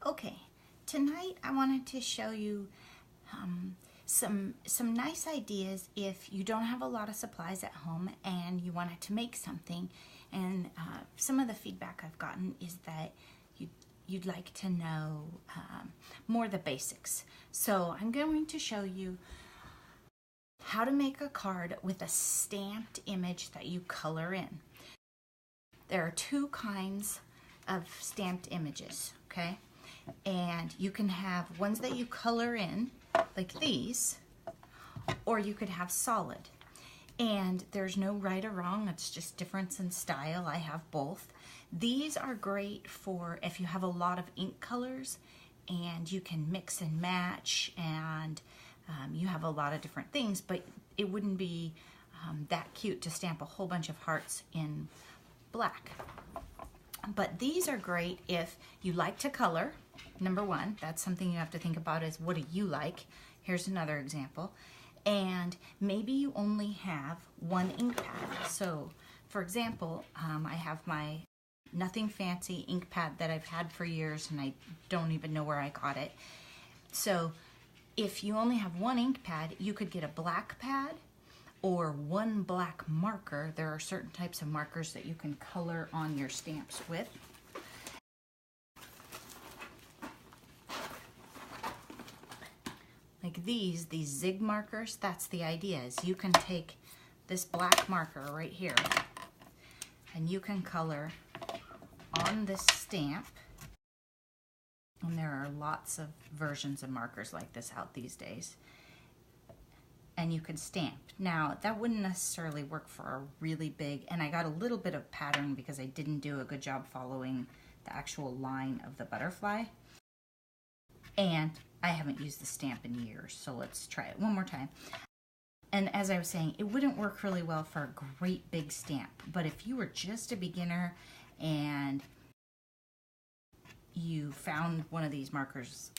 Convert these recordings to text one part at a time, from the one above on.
Okay, tonight I wanted to show you some nice ideas if you don't have a lot of supplies at home and you wanted to make something. And some of the feedback I've gotten is that you'd like to know more of the basics. So I'm going to show you how to make a card with a stamped image that you color in. There are two kinds of stamped images, okay? And you can have ones that you color in, like these, or you could have solid. And there's no right or wrong, it's just difference in style. I have both. These are great for if you have a lot of ink colors and you can mix and match, and you have a lot of different things, but it wouldn't be that cute to stamp a whole bunch of hearts in black. But these are great if you like to color. Number one, that's something you have to think about, is what do you like? Here's another example. And maybe you only have one ink pad. So for example, I have my Nothing Fancy ink pad that I've had for years and I don't even know where I got it. So if you only have one ink pad, you could get a black pad or one black marker. There are certain types of markers that you can color on your stamps with. Like these zig markers, that's the idea, is you can take this black marker right here and you can color on this stamp. And there are lots of versions of markers like this out these days. And you can stamp. Now, that wouldn't necessarily work for a really big, and I got a little bit of pattern because I didn't do a good job following the actual line of the butterfly. And I haven't used the stamp in years, so let's try it one more time. And as I was saying, it wouldn't work really well for a great big stamp, but if you were just a beginner and you found one of these markers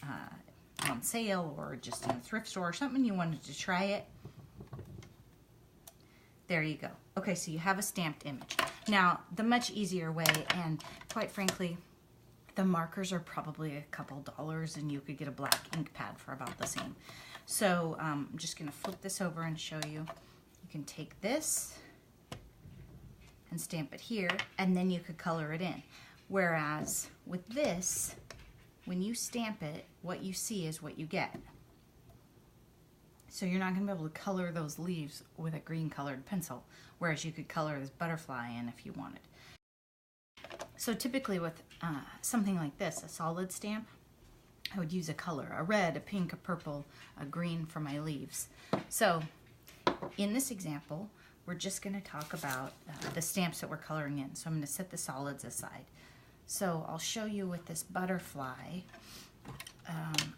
on sale or just in a thrift store or something, you wanted to try it, there you go. Okay, so you have a stamped image. Now, the much easier way, and quite frankly, the markers are probably a couple dollars and you could get a black ink pad for about the same. So I'm just gonna flip this over and show you. You can take this and stamp it here, and then you could color it in. Whereas with this, when you stamp it, what you see is what you get. So you're not gonna be able to color those leaves with a green colored pencil, whereas you could color this butterfly in if you wanted. So typically with something like this, a solid stamp, I would use a color, a red, a pink, a purple, a green for my leaves. So in this example, we're just gonna talk about the stamps that we're coloring in. So I'm gonna set the solids aside. So I'll show you with this butterfly,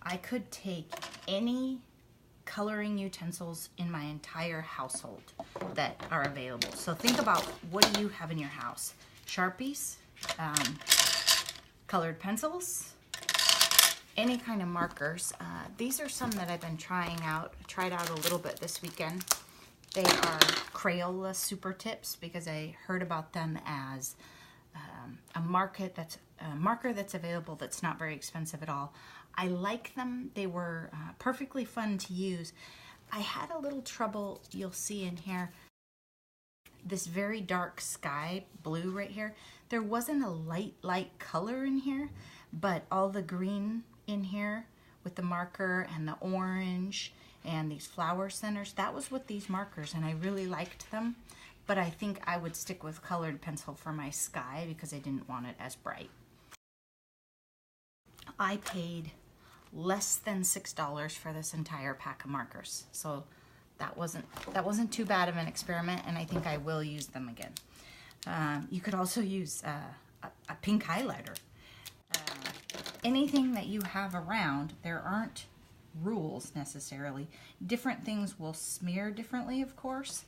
I could take any coloring utensils in my entire household that are available. So think about, what do you have in your house? Sharpies, colored pencils, any kind of markers. These are some that I've been tried out a little bit this weekend. They are Crayola Super Tips because I heard about them as a marker that's available that's not very expensive at all. I like them. They were perfectly fun to use. I had a little trouble, you'll see in here, this very dark sky blue right here. There wasn't a light color in here, but all the green in here with the marker and the orange and these flower centers, that was with these markers, and I really liked them. But I think I would stick with colored pencil for my sky because I didn't want it as bright. I paid less than $6 for this entire pack of markers, so that wasn't too bad of an experiment, and I think I will use them again. You could also use a pink highlighter. Anything that you have around, there aren't rules necessarily. Different things will smear differently, of course,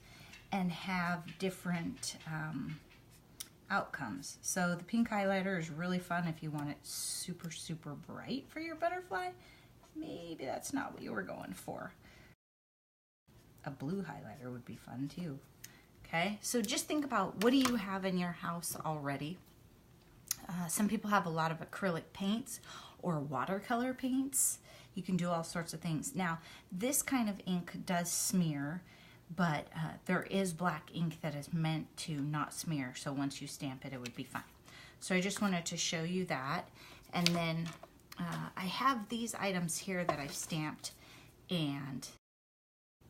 and have different outcomes. So the pink highlighter is really fun if you want it super, super bright for your butterfly. Maybe that's not what you were going for. A blue highlighter would be fun too. Okay, so just think about, what do you have in your house already? Some people have a lot of acrylic paints or watercolor paints. You can do all sorts of things. Now, this kind of ink does smear, but there is black ink that is meant to not smear, so once you stamp it, it would be fine. So I just wanted to show you that. And then I have these items here that I've stamped and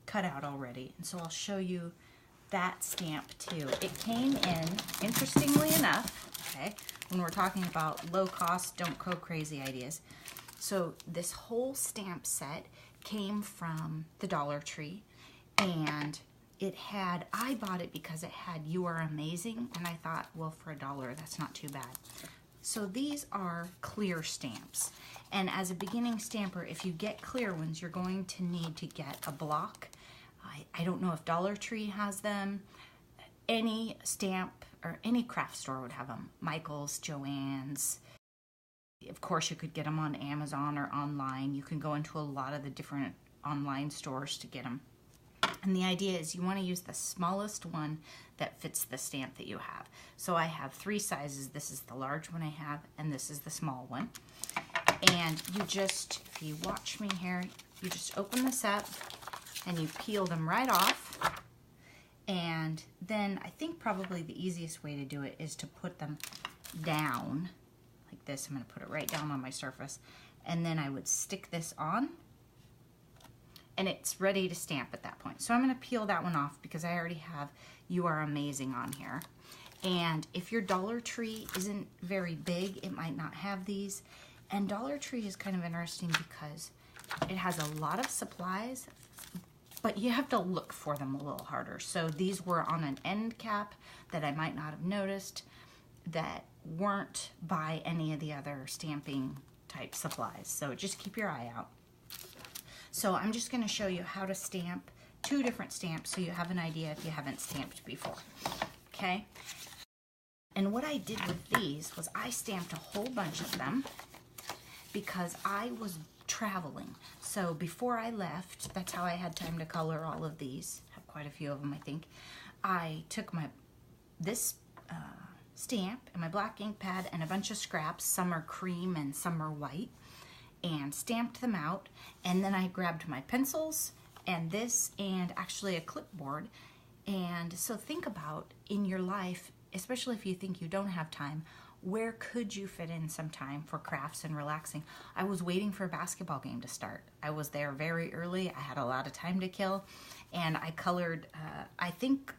cut out already, and so I'll show you that stamp too. It came in, interestingly enough, okay, when we're talking about low cost, don't go crazy ideas. So this whole stamp set came from the Dollar Tree, and it had, I bought it because it had "You Are Amazing," and I thought, well, for $1, that's not too bad. So these are clear stamps, and as a beginning stamper, if you get clear ones, you're going to need to get a block. I don't know if Dollar Tree has them. Any stamp or any craft store would have them. Michael's, Joann's. Of course, you could get them on Amazon or online. You can go into a lot of the different online stores to get them. And the idea is you want to use the smallest one that fits the stamp that you have. So I have 3 sizes. This is the large one I have, and this is the small one. And you just, if you watch me here, you just open this up and you peel them right off. And then I think probably the easiest way to do it is to put them down like this. I'm going to put it right down on my surface. And then I would stick this on, and it's ready to stamp at that point. So I'm going to peel that one off because I already have "You Are Amazing" on here. And if your Dollar Tree isn't very big, it might not have these. And Dollar Tree is kind of interesting because it has a lot of supplies, but you have to look for them a little harder. So these were on an end cap that I might not have noticed that weren't by any of the other stamping type supplies. So just keep your eye out. So I'm just going to show you how to stamp 2 different stamps so you have an idea if you haven't stamped before. Okay? And what I did with these was I stamped a whole bunch of them because I was traveling. So before I left, that's how I had time to color all of these. I have quite a few of them, I think. I took this stamp and my black ink pad and a bunch of scraps. Some are cream and some are white, and stamped them out. And then I grabbed my pencils and this and actually a clipboard. And so think about in your life, especially if you think you don't have time, where could you fit in some time for crafts and relaxing? I was waiting for a basketball game to start. I was there very early. I had a lot of time to kill, and I colored, I think,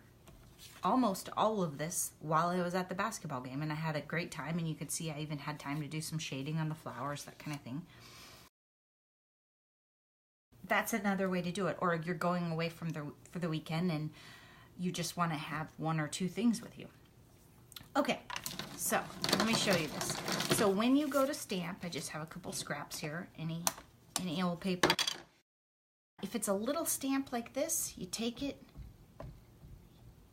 almost all of this while I was at the basketball game, and I had a great time, and you could see I even had time to do some shading on the flowers, that kind of thing. That's another way to do it. Or you're going away for the weekend and you just want to have 1 or 2 things with you. Okay, so let me show you this. So when you go to stamp, I just have a couple scraps here, any old paper. If it's a little stamp like this, you take it,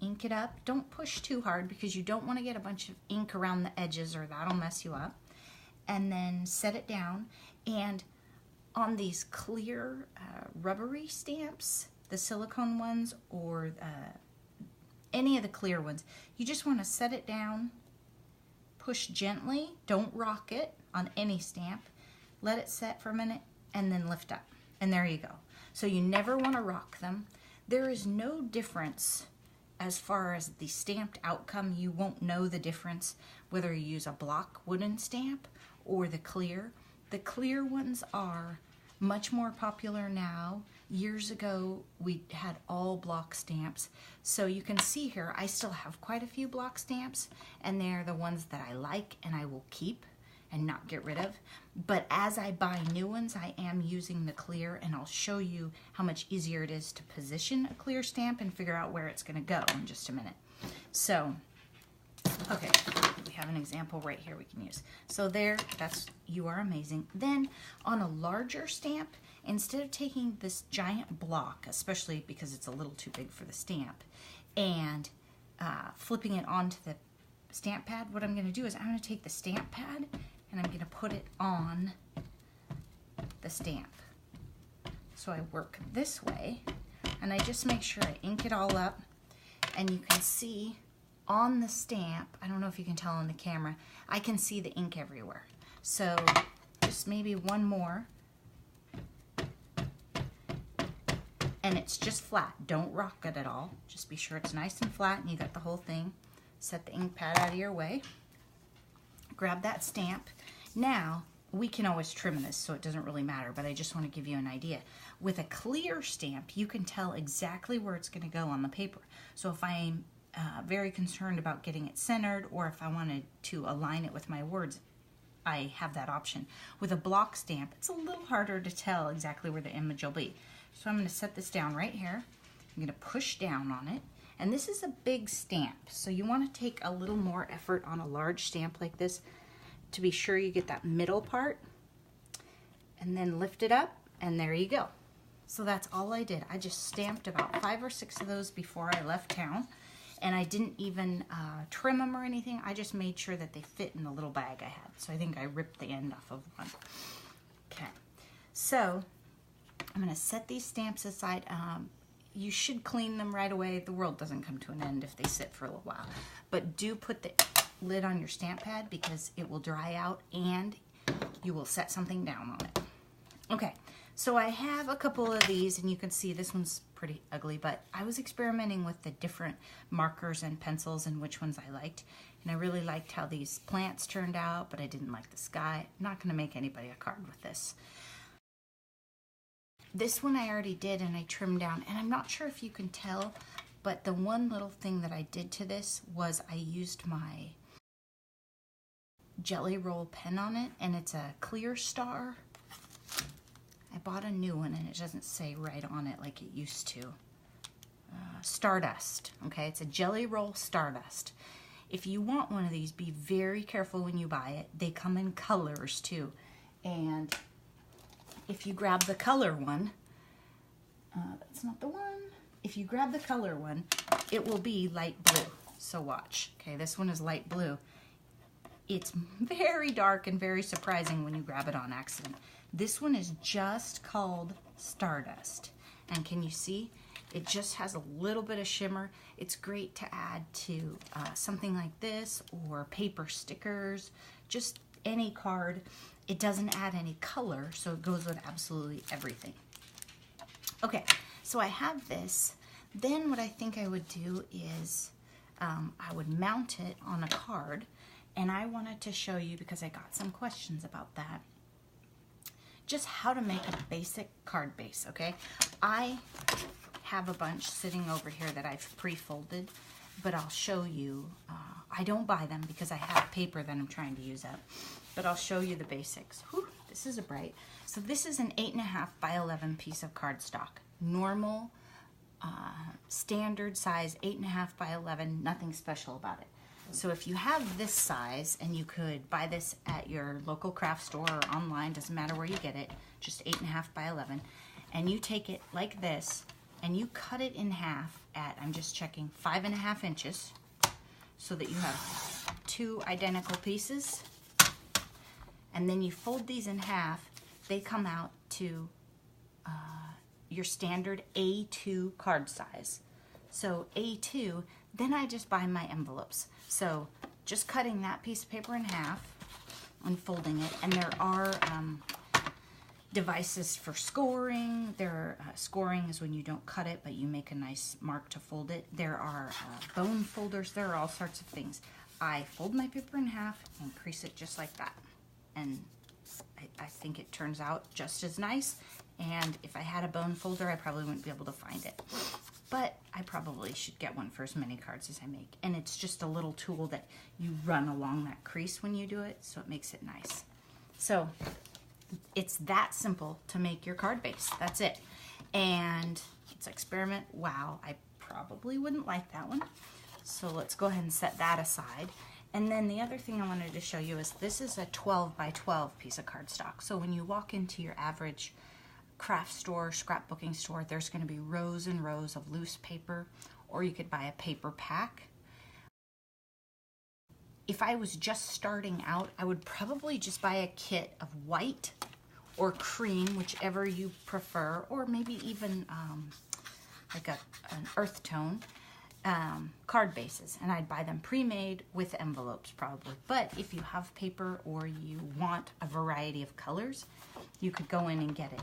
ink it up. Don't push too hard because you don't want to get a bunch of ink around the edges or that'll mess you up. And then set it down. And on these clear rubbery stamps, the silicone ones or any of the clear ones, you just want to set it down, push gently, don't rock it on any stamp, let it set for a minute, and then lift up. And there you go. So you never want to rock them. There is no difference as far as the stamped outcome. You won't know the difference whether you use a block wooden stamp or the clear. The clear ones are much more popular now. Years ago, we had all block stamps. So you can see here, I still have quite a few block stamps, and they're the ones that I like and I will keep and not get rid of. But as I buy new ones, I am using the clear, and I'll show you how much easier it is to position a clear stamp and figure out where it's gonna go in just a minute. So, okay, we have an example right here we can use. So there, that's "You Are Amazing." Then on a larger stamp, instead of taking this giant block, especially because it's a little too big for the stamp, and flipping it onto the stamp pad, what I'm going to do is I'm going to take the stamp pad and I'm going to put it on the stamp. So I work this way, and I just make sure I ink it all up, and you can see on the stamp, I don't know if you can tell on the camera, I can see the ink everywhere. So just maybe one more. And it's just flat. Don't rock it at all. Just be sure it's nice and flat and you got the whole thing. Set the ink pad out of your way. Grab that stamp. Now, we can always trim this, so it doesn't really matter, but I just want to give you an idea. With a clear stamp, you can tell exactly where it's going to go on the paper. So if I'm very concerned about getting it centered, or if I wanted to align it with my words, I have that option. With a block stamp, it's a little harder to tell exactly where the image will be. So I'm going to set this down right here. I'm going to push down on it. And this is a big stamp, so you want to take a little more effort on a large stamp like this to be sure you get that middle part. And then lift it up, and there you go. So that's all I did. I just stamped about 5 or 6 of those before I left town. And I didn't even trim them or anything. I just made sure that they fit in the little bag I had. So I think I ripped the end off of one. Okay, so I'm going to set these stamps aside. You should clean them right away. The world doesn't come to an end if they sit for a little while. But do put the lid on your stamp pad because it will dry out and you will set something down on it. Okay, so I have a couple of these, and you can see this one's pretty ugly, but I was experimenting with the different markers and pencils and which ones I liked. And I really liked how these plants turned out, but I didn't like the sky. I'm not going to make anybody a card with this. This one I already did, and I trimmed down, and I'm not sure if you can tell, but the one little thing that I did to this was I used my Jelly Roll pen on it, and it's a clear star. I bought a new one, and it doesn't say right on it like it used to. Stardust, okay? It's a Jelly Roll Stardust. If you want one of these, be very careful when you buy it. They come in colors, too, and if you grab the color one, that's not the one. If you grab the color one, it will be light blue. So watch. Okay, this one is light blue. It's very dark and very surprising when you grab it on accident. This one is just called Stardust. And can you see? It just has a little bit of shimmer. It's great to add to something like this or paper stickers, just any card. It doesn't add any color, so it goes with absolutely everything. Okay, so I have this. Then what I think I would do is I would mount it on a card, and I wanted to show you, because I got some questions about that, just how to make a basic card base, okay? I have a bunch sitting over here that I've pre-folded, but I'll show you. I don't buy them because I have paper that I'm trying to use up, but I'll show you the basics. Whew, this is a bright. So this is an 8.5 by 11 piece of cardstock. Normal, standard size, 8.5 by 11, nothing special about it. So if you have this size, and you could buy this at your local craft store or online, doesn't matter where you get it, just 8.5 by 11, and you take it like this, and you cut it in half at, I'm just checking, 5.5 inches, so that you have 2 identical pieces, and then you fold these in half. They come out to your standard A2 card size. So A2, then I just buy my envelopes. So just cutting that piece of paper in half, unfolding it, and there are devices for scoring. Scoring is when you don't cut it, but you make a nice mark to fold it. There are bone folders. There are all sorts of things. I fold my paper in half and crease it just like that. And I think it turns out just as nice. And if I had a bone folder, I probably wouldn't be able to find it. But I probably should get one for as many cards as I make. And it's just a little tool that you run along that crease when you do it, so it makes it nice. So it's that simple to make your card base. That's it. And it's experiment. Wow, I probably wouldn't like that one. So let's go ahead and set that aside. And then the other thing I wanted to show you is this is a 12 by 12 piece of cardstock. So when you walk into your average craft store, scrapbooking store, there's going to be rows and rows of loose paper, or you could buy a paper pack. If I was just starting out, I would probably just buy a kit of white or cream, whichever you prefer, or maybe even like an earth tone. card bases, and I'd buy them pre-made with envelopes probably. But if you have paper or you want a variety of colors, you could go in and get it.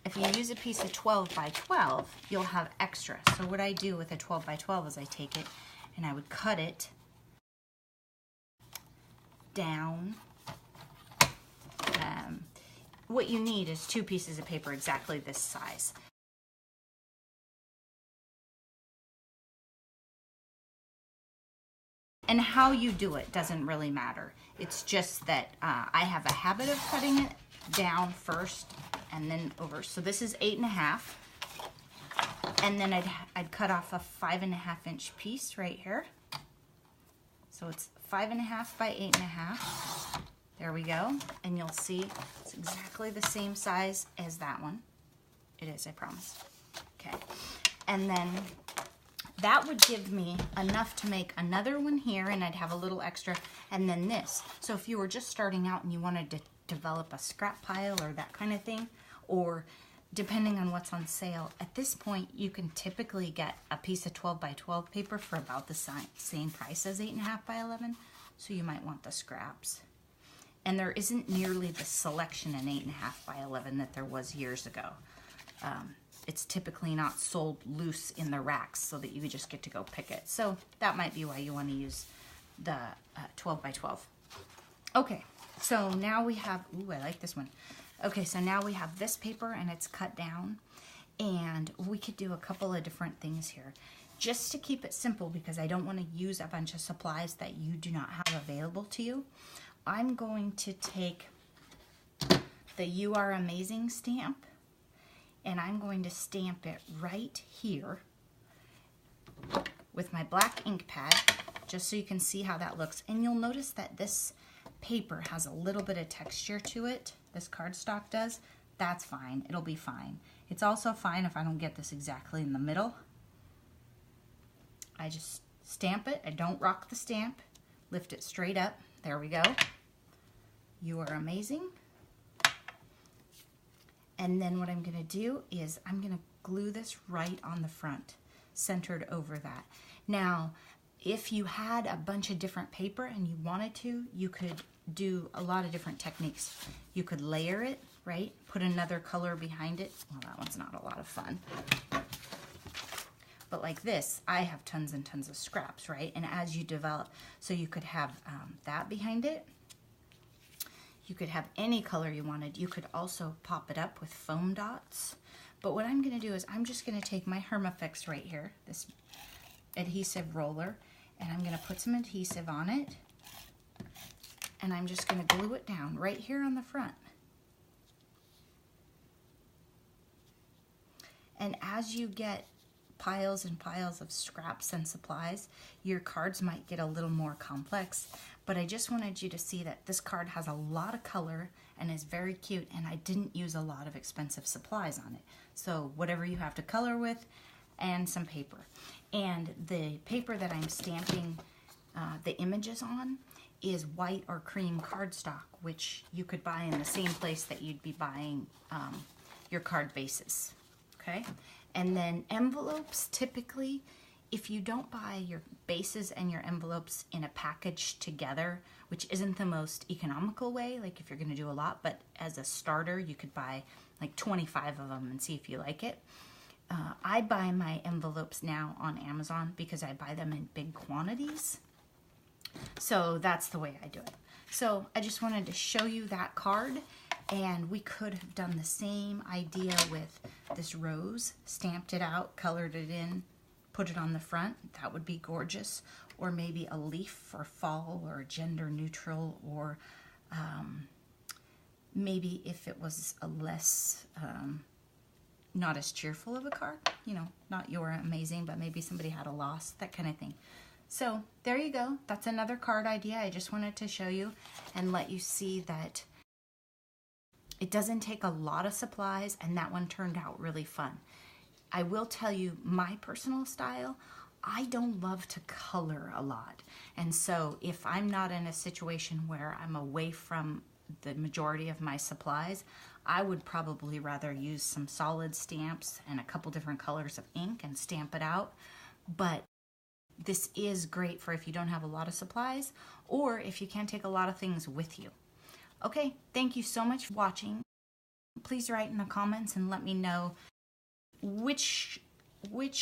If you use a piece of 12 by 12, you'll have extra. So what I do with a 12 by 12 is I take it and I would cut it down. What you need is 2 pieces of paper exactly this size. And how you do it doesn't really matter. It's just that I have a habit of cutting it down first and then over. So this is 8.5, and then I'd cut off a 5.5-inch piece right here. So it's 5.5 by 8.5. There we go, and you'll see it's exactly the same size as that one. It is, I promise. Okay, and then that would give me enough to make another one here, and I'd have a little extra, and then this. So if you were just starting out and you wanted to develop a scrap pile or that kind of thing, or depending on what's on sale, at this point you can typically get a piece of 12 by 12 paper for about the same price as 8.5 by 11, so you might want the scraps. And there isn't nearly the selection in 8.5 by 11 that there was years ago. It's typically not sold loose in the racks so that you just get to go pick it. So that might be why you want to use the 12 by 12. Okay, so now we have, ooh, I like this one. Okay, so now we have this paper and it's cut down, and we could do a couple of different things here. Just to keep it simple, because I don't want to use a bunch of supplies that you do not have available to you, I'm going to take the You Are Amazing stamp, and I'm going to stamp it right here with my black ink pad, just so you can see how that looks. And you'll notice that this paper has a little bit of texture to it. This cardstock does. That's fine. It'll be fine. It's also fine if I don't get this exactly in the middle. I just stamp it. I don't rock the stamp. Lift it straight up. There we go. You Are Amazing. And then what I'm going to do is I'm going to glue this right on the front, centered over that. Now, if you had a bunch of different paper and you wanted to, you could do a lot of different techniques. You could layer it, right? Put another color behind it. Well, that one's not a lot of fun. But like this, I have tons and tons of scraps, right? And as you develop, so you could have that behind it. You could have any color you wanted. You could also pop it up with foam dots. But what I'm going to do is I'm just going to take my Hermafix right here, this adhesive roller, and I'm going to put some adhesive on it. And I'm just going to glue it down right here on the front. And as you get piles and piles of scraps and supplies, your cards might get a little more complex. But I just wanted you to see that this card has a lot of color and is very cute, and I didn't use a lot of expensive supplies on it. So whatever you have to color with, and some paper. And the paper that I'm stamping the images on is white or cream cardstock, which you could buy in the same place that you'd be buying your card bases, okay? And then envelopes, typically, if you don't buy your bases and your envelopes in a package together, which isn't the most economical way, like if you're going to do a lot, but as a starter, you could buy like 25 of them and see if you like it. I buy my envelopes now on Amazon because I buy them in big quantities. So that's the way I do it. So I just wanted to show you that card, and we could have done the same idea with this rose, stamped it out, colored it in, put it on the front. That would be gorgeous. Or maybe a leaf for fall, or gender neutral, or maybe if it was a less, not as cheerful of a card, you know, not You're Amazing, but maybe somebody had a loss, that kind of thing. So there you go. That's another card idea. I just wanted to show you and let you see that it doesn't take a lot of supplies, and that one turned out really fun. I will tell you my personal style, I don't love to color a lot. And so if I'm not in a situation where I'm away from the majority of my supplies, I would probably rather use some solid stamps and a couple different colors of ink and stamp it out. But this is great for if you don't have a lot of supplies or if you can't take a lot of things with you. Okay, thank you so much for watching. Please write in the comments and let me know which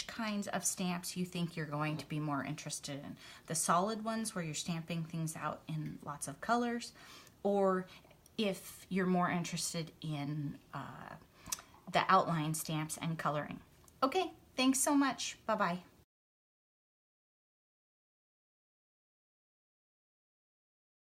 kinds of stamps you think you're going to be more interested in. The solid ones where you're stamping things out in lots of colors, or if you're more interested in the outline stamps and coloring. Okay, thanks so much. Bye-bye.